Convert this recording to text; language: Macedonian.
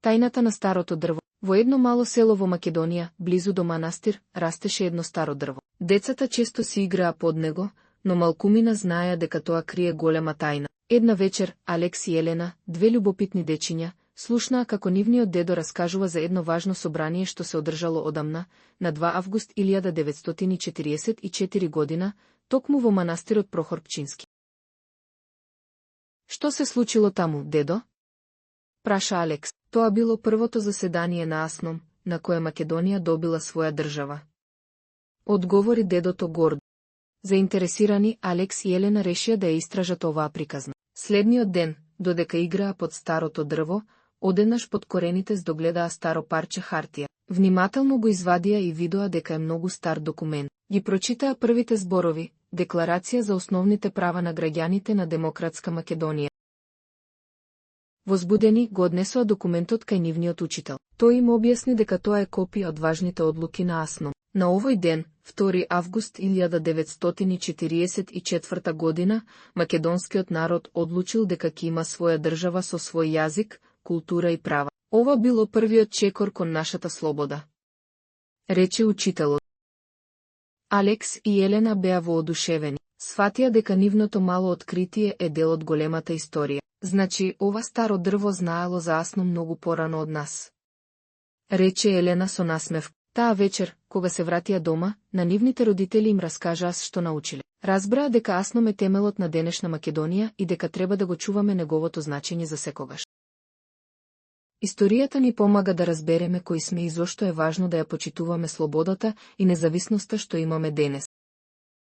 Тајната на старото дрво. Во едно мало село во Македонија, близу до манастир, растеше едно старо дрво. Децата често си играа под него, но малкумина знаеа дека тоа крие голема тајна. Една вечер, Алекс и Елена, две љубопитни дечиња, слушнаа како нивниот дедо раскажува за едно важно собрание што се одржало одамна, на 2 август 1944 година, токму во манастирот Прохор Пчински. Што се случило таму, дедо? Праша Алекс. Тоа било првото заседание на АСНОМ, на кое Македонија добила своја држава. Одговори дедото гордо. Заинтересирани, Алекс и Елена решија да ја истражат оваа приказна. Следниот ден, додека играа под старото дрво, одеднаш под корените здогледаа старо парче хартија. Внимателно го извадија и видоа дека е многу стар документ. Ги прочитаа првите зборови, Декларација за основните права на граѓаните на демократска Македонија. Возбудени, го однесоа документот кај нивниот учител. Тој им објасни дека тоа е копија од важните одлуки на АСНОМ. На овој ден, 2 август 1944 година, македонскиот народ одлучил дека ќе има своја држава со свој јазик, култура и права. Ова било првиот чекор кон нашата слобода, рече учителот. Алекс и Елена беа воодушевени. Сфатија дека нивното мало откритие е дел од големата историја. Значи, ова старо дрво знаело за АСНОМ многу порано од нас, рече Елена со насмев. Таа вечер, кога се вратија дома, на нивните родители им раскажаа што научиле. Разбраа дека АСНОМ е темелот на денешна Македонија и дека треба да го чуваме неговото значење за секогаш. Историјата ни помага да разбереме кои сме и зошто е важно да ја почитуваме слободата и независноста што имаме денес.